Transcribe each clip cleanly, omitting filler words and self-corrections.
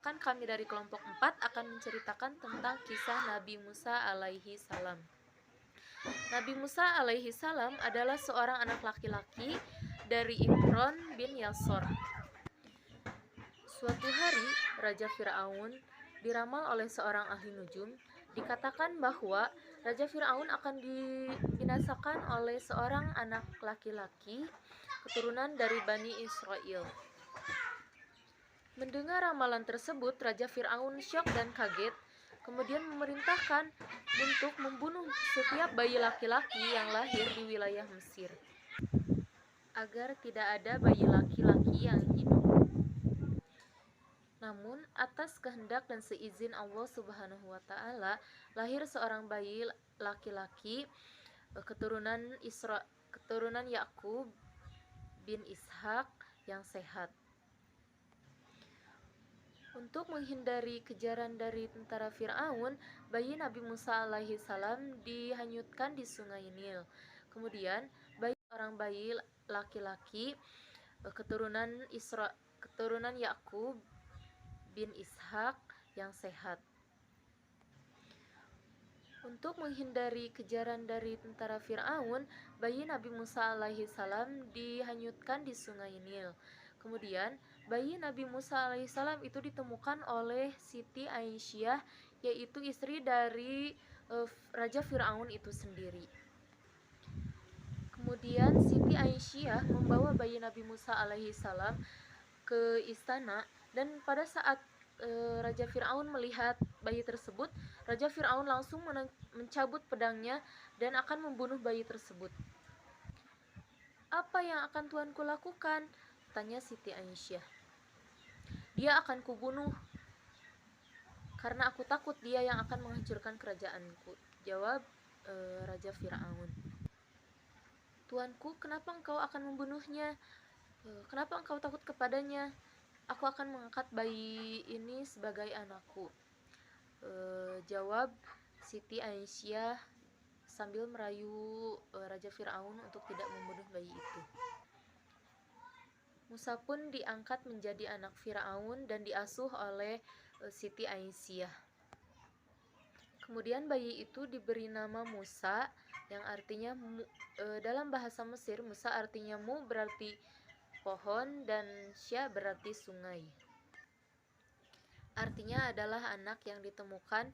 Kami dari kelompok 4 akan menceritakan tentang kisah Nabi Musa alaihi salam. Nabi Musa alaihi salam adalah seorang anak laki-laki dari Imron bin Yasor. Suatu hari, Raja Fir'aun diramal oleh seorang ahli nujum. Dikatakan bahwa Raja Fir'aun akan dibinasakan oleh seorang anak laki-laki keturunan dari Bani Israel. Mendengar ramalan tersebut, Raja Fir'aun syok dan kaget, kemudian memerintahkan untuk membunuh setiap bayi laki-laki yang lahir di wilayah Mesir, agar tidak ada bayi laki-laki yang hidup. Namun, atas kehendak dan seizin Allah Subhanahu wa Ta'ala, lahir seorang bayi laki-laki keturunan Yakub bin Ishak yang sehat. Untuk menghindari kejaran dari tentara Fir'aun, bayi Nabi Musa alaihi salam dihanyutkan di sungai Nil. Kemudian, seorang bayi laki-laki keturunan Yakub bin Ishak yang sehat. Untuk menghindari kejaran dari tentara Fir'aun, bayi Nabi Musa alaihi salam dihanyutkan di sungai Nil. Kemudian, bayi Nabi Musa alaihissalam itu ditemukan oleh Siti Aisyah, yaitu istri dari Raja Fir'aun itu sendiri. Kemudian Siti Aisyah membawa bayi Nabi Musa alaihissalam ke istana, dan pada saat Raja Fir'aun melihat bayi tersebut, Raja Fir'aun langsung mencabut pedangnya dan akan membunuh bayi tersebut. "Apa yang akan tuanku lakukan?" tanya Siti Aisyah. "Dia akan kubunuh, karena aku takut dia yang akan menghancurkan kerajaanku," jawab Raja Fir'aun. "Tuanku, kenapa engkau akan membunuhnya? Kenapa engkau takut kepadanya? Aku akan mengangkat bayi ini sebagai anakku," jawab Siti Aisyah sambil merayu Raja Fir'aun untuk tidak membunuh bayi itu. Musa pun diangkat menjadi anak Fir'aun dan diasuh oleh Siti Aisyah. Kemudian bayi itu diberi nama Musa, yang artinya dalam bahasa Mesir, Musa artinya mu berarti pohon dan sya berarti sungai. Artinya adalah anak yang ditemukan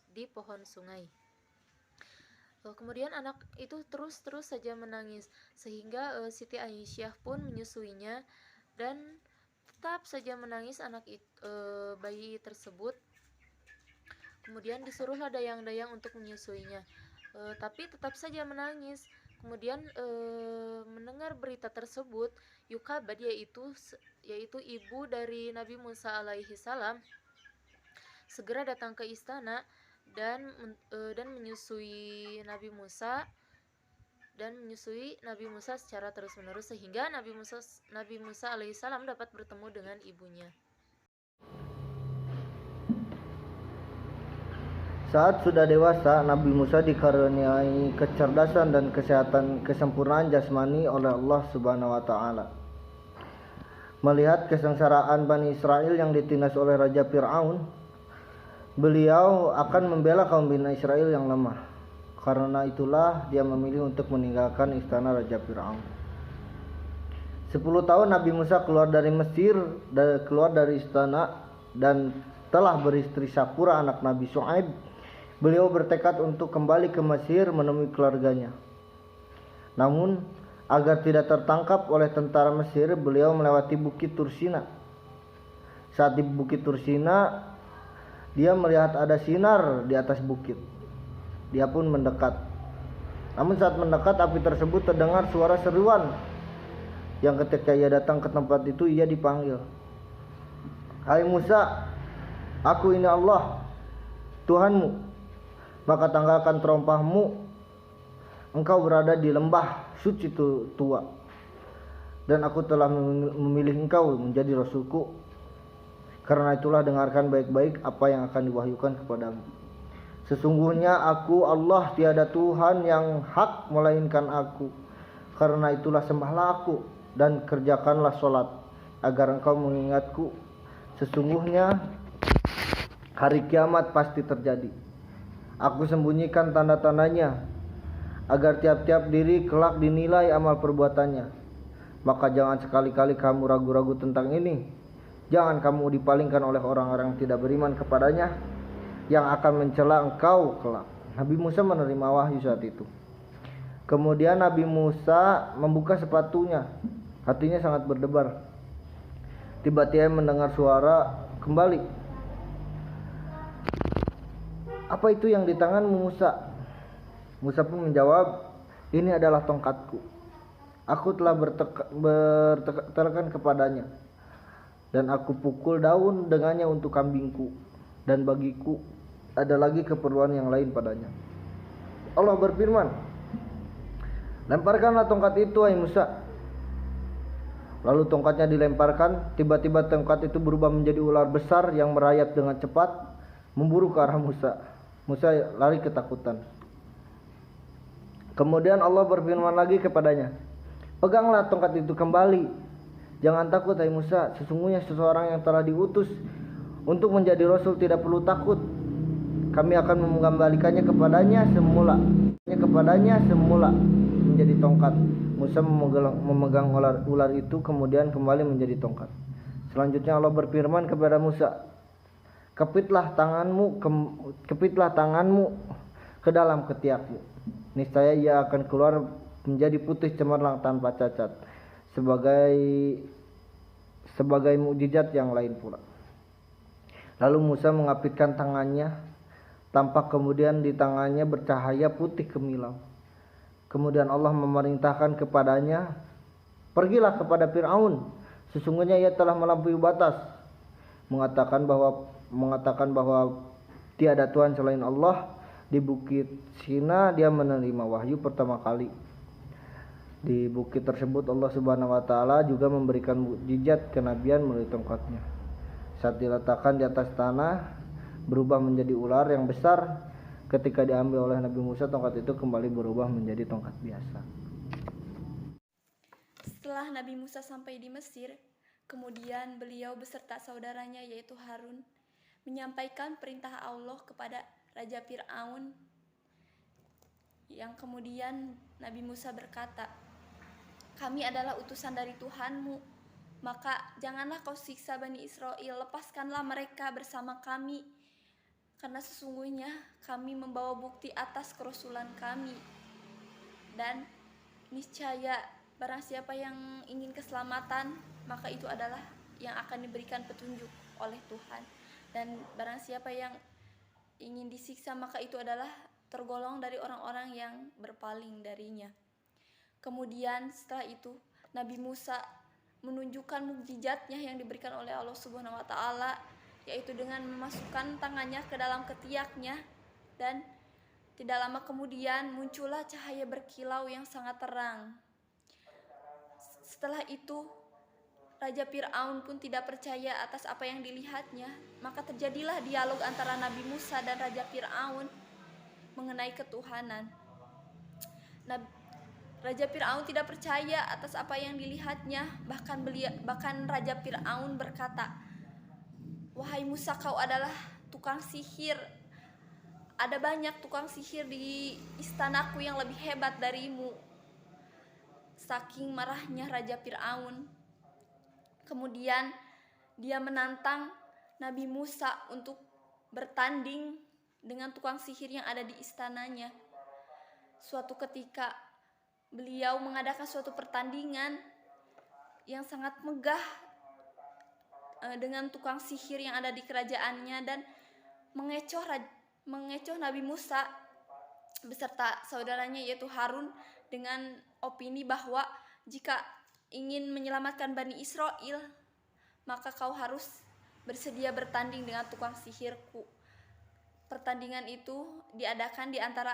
di pohon sungai. Kemudian anak itu terus saja menangis, sehingga Siti Aisyah pun menyusuinya, dan tetap saja menangis bayi tersebut. Kemudian disuruhlah dayang-dayang untuk menyusuinya, tapi tetap saja menangis. Kemudian mendengar berita tersebut, Yukabad yaitu ibu dari Nabi Musa alaihi salam segera datang ke istana dan menyusui Nabi Musa secara terus-menerus, sehingga Nabi Musa alaihissalam dapat bertemu dengan ibunya. Saat sudah dewasa, Nabi Musa dikaruniai kecerdasan dan kesempurnaan jasmani oleh Allah Subhanahu wa Ta'ala. Melihat kesengsaraan Bani Israel yang ditindas oleh Raja Fir'aun, beliau akan membela kaum Bani Israel yang lemah. Karena itulah dia memilih untuk meninggalkan istana Raja Fir'aun. 10 tahun Nabi Musa keluar dari Mesir, keluar dari istana, dan telah beristri Sapura anak Nabi Shu'aib. Beliau bertekad untuk kembali ke Mesir menemui keluarganya. Namun, agar tidak tertangkap oleh tentara Mesir, beliau melewati Bukit Tursina. Saat di Bukit Tursina, dia melihat ada sinar di atas bukit. Dia pun mendekat. Namun saat mendekat, api tersebut terdengar suara seruan, yang ketika ia datang ke tempat itu, ia dipanggil. "Hai Musa, aku ini Allah, Tuhanmu. Maka tanggalkan terompahmu. Engkau berada di lembah suci tua, dan aku telah memilih engkau menjadi rasulku. Karena itulah dengarkan baik-baik apa yang akan diwahyukan kepadamu. Sesungguhnya aku Allah, tiada Tuhan yang hak melainkan aku. Karena itulah sembahlah aku dan kerjakanlah sholat. agar engkau mengingatku. Sesungguhnya hari kiamat pasti terjadi. Aku sembunyikan tanda-tandanya agar tiap-tiap diri kelak dinilai amal perbuatannya. Maka jangan sekali-kali kamu ragu-ragu tentang ini. Jangan kamu dipalingkan oleh orang-orang yang tidak beriman kepadanya, yang akan mencela engkau kelak. Nabi Musa menerima wahyu saat itu. Kemudian Nabi Musa membuka sepatunya. Hatinya sangat berdebar. Tiba-tiba mendengar suara kembali. Apa itu yang di tanganmu, Musa? Musa pun menjawab, ini adalah tongkatku. Aku telah bertelekan kepadanya, dan aku pukul daun dengannya untuk kambingku, dan bagiku ada lagi keperluan yang lain padanya. Allah berfirman, lemparkanlah tongkat itu, hai Musa. Lalu tongkatnya dilemparkan. Tiba-tiba tongkat itu berubah menjadi ular besar yang merayap dengan cepat memburu ke arah Musa. Musa lari ketakutan. Kemudian Allah berfirman lagi kepadanya, peganglah tongkat itu kembali. Jangan takut, hai Musa. Sesungguhnya seseorang yang telah diutus untuk menjadi rasul tidak perlu takut. Kami akan mengembalikannya kepadanya semula menjadi tongkat. Musa memegang ular itu kemudian kembali menjadi tongkat. Selanjutnya Allah berfirman kepada Musa, kepitlah tanganmu ke dalam ketiakmu. Niscaya ia akan keluar menjadi putih cemerlang tanpa cacat, sebagai mukjizat yang lain pula. Lalu Musa mengapitkan tangannya, tampak kemudian di tangannya bercahaya putih kemilau. Kemudian Allah memerintahkan kepadanya, pergilah kepada Fir'aun, sesungguhnya ia telah melampaui batas, mengatakan bahwa tiada Tuhan selain Allah. Di Bukit Sina dia menerima wahyu pertama kali. Di bukit tersebut Allah Subhanahu wa taala juga memberikan mukjizat kenabian melalui tongkatnya. Saat diletakkan di atas tanah, berubah menjadi ular yang besar. Ketika diambil oleh Nabi Musa, tongkat itu kembali berubah menjadi tongkat biasa. Setelah Nabi Musa sampai di Mesir, kemudian beliau beserta saudaranya yaitu Harun menyampaikan perintah Allah kepada Raja Fir'aun, yang kemudian Nabi Musa berkata, kami adalah utusan dari Tuhanmu, maka janganlah kau siksa Bani Israel, lepaskanlah mereka bersama kami, karena sesungguhnya kami membawa bukti atas kerasulan kami, dan niscaya barang siapa yang ingin keselamatan, maka itu adalah yang akan diberikan petunjuk oleh Tuhan, dan barang siapa yang ingin disiksa, maka itu adalah tergolong dari orang-orang yang berpaling darinya. Kemudian setelah itu Nabi Musa menunjukkan mukjizatnya yang diberikan oleh Allah Subhanahu wa taala, yaitu dengan memasukkan tangannya ke dalam ketiaknya, dan tidak lama kemudian muncullah cahaya berkilau yang sangat terang. Setelah itu Raja Fir'aun pun tidak percaya atas apa yang dilihatnya, maka terjadilah dialog antara Nabi Musa dan Raja Fir'aun mengenai ketuhanan. Raja Fir'aun tidak percaya atas apa yang dilihatnya, bahkan Raja Fir'aun berkata, wahai Musa, kau adalah tukang sihir. Ada banyak tukang sihir di istanaku yang lebih hebat darimu. Saking marahnya Raja Fir'aun. Kemudian dia menantang Nabi Musa untuk bertanding dengan tukang sihir yang ada di istananya. Suatu ketika beliau mengadakan suatu pertandingan yang sangat megah dengan tukang sihir yang ada di kerajaannya, dan mengecoh Nabi Musa beserta saudaranya yaitu Harun dengan opini bahwa jika ingin menyelamatkan Bani Israel, maka kau harus bersedia bertanding dengan tukang sihirku. Pertandingan itu diadakan di antara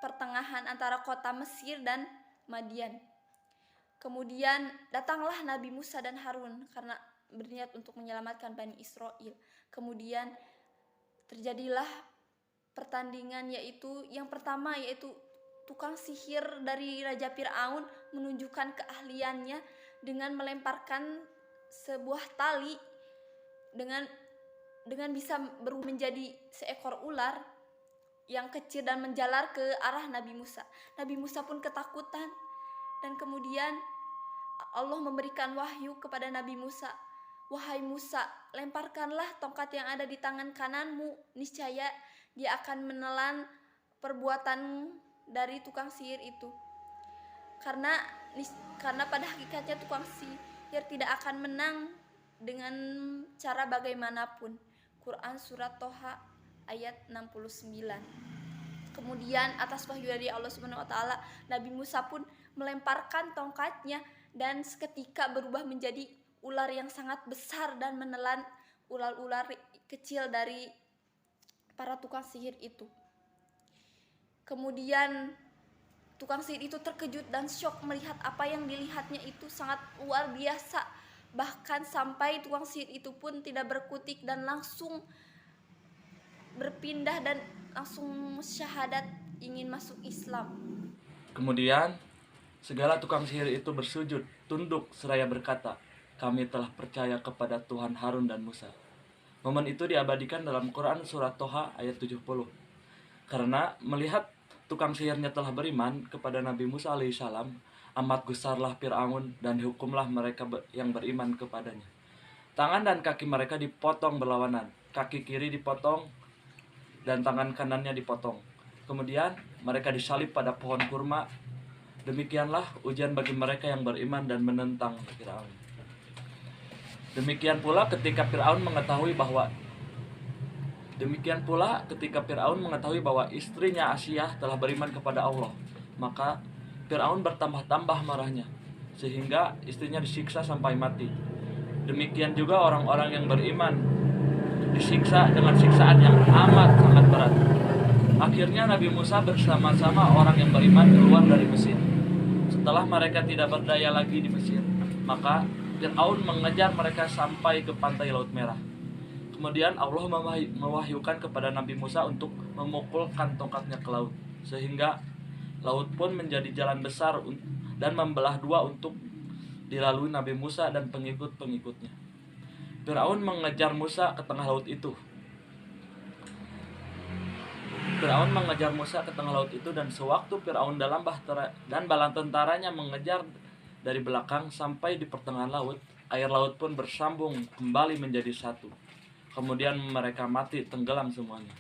pertengahan antara kota Mesir dan Madian. Kemudian datanglah Nabi Musa dan Harun karena berniat untuk menyelamatkan Bani Israel. Kemudian terjadilah pertandingan, yaitu yang pertama yaitu tukang sihir dari Raja Fir'aun menunjukkan keahliannya dengan melemparkan sebuah tali dengan bisa berubah menjadi seekor ular yang kecil dan menjalar ke arah Nabi Musa. Nabi Musa pun ketakutan, dan kemudian Allah memberikan wahyu kepada Nabi Musa. Wahai Musa, lemparkanlah tongkat yang ada di tangan kananmu, niscaya dia akan menelan perbuatan dari tukang sihir itu. Karena pada hakikatnya tukang sihir tidak akan menang dengan cara bagaimanapun. Quran surat Toha ayat 69. Kemudian atas wahyu dari Allah Subhanahu wa taala, Nabi Musa pun melemparkan tongkatnya dan seketika berubah menjadi ular yang sangat besar dan menelan ular-ular kecil dari para tukang sihir itu. Kemudian tukang sihir itu terkejut dan syok melihat apa yang dilihatnya itu sangat luar biasa. Bahkan sampai tukang sihir itu pun tidak berkutik dan langsung berpindah dan langsung syahadat ingin masuk Islam. Kemudian segala tukang sihir itu bersujud, tunduk seraya berkata, "Kami telah percaya kepada Tuhan Harun dan Musa." Momen itu diabadikan dalam Quran surat Toha ayat 70. Karena melihat tukang sihirnya telah beriman kepada Nabi Musa alaihissalam, amat gusarlah Fir'aun dan dihukumlah mereka yang beriman kepadanya. Tangan dan kaki mereka dipotong berlawanan, kaki kiri dipotong dan tangan kanannya dipotong. Kemudian mereka disalib pada pohon kurma. Demikianlah ujian bagi mereka yang beriman dan menentang Fir'aun. Demikian pula ketika Fir'aun mengetahui bahwa istrinya Asiyah telah beriman kepada Allah, maka Fir'aun bertambah-tambah marahnya sehingga istrinya disiksa sampai mati. Demikian juga orang-orang yang beriman disiksa dengan siksaan yang amat sangat berat. Akhirnya Nabi Musa bersama-sama orang yang beriman keluar dari Mesir. Setelah mereka tidak berdaya lagi di Mesir, maka Fir'aun mengejar mereka sampai ke pantai Laut Merah. Kemudian Allah mewahyukan kepada Nabi Musa untuk memukulkan tongkatnya ke laut, sehingga laut pun menjadi jalan besar dan membelah dua untuk dilalui Nabi Musa dan pengikut-pengikutnya. Fir'aun mengejar Musa ke tengah laut itu. Dan sewaktu Fir'aun dan bala tentaranya mengejar dari belakang sampai di pertengahan laut, air laut pun bersambung kembali menjadi satu. Kemudian mereka mati tenggelam semuanya.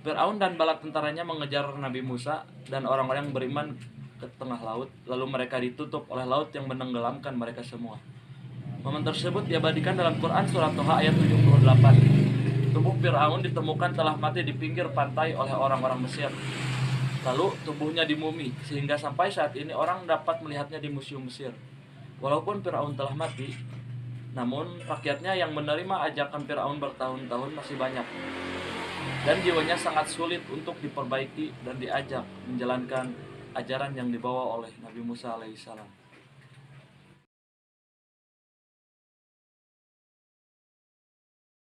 Fir'aun dan bala tentaranya mengejar Nabi Musa dan orang-orang yang beriman ke tengah laut, lalu mereka ditutup oleh laut yang menenggelamkan mereka semua. Momen tersebut diabadikan dalam Quran surat Toha ayat 78. Tubuh Fir'aun ditemukan telah mati di pinggir pantai oleh orang-orang Mesir. Lalu tubuhnya dimumi, sehingga sampai saat ini orang dapat melihatnya di museum Mesir. Walaupun Fir'aun telah mati, namun rakyatnya yang menerima ajakan Fir'aun bertahun-tahun masih banyak. Dan jiwanya sangat sulit untuk diperbaiki dan diajak menjalankan ajaran yang dibawa oleh Nabi Musa alaihissalam.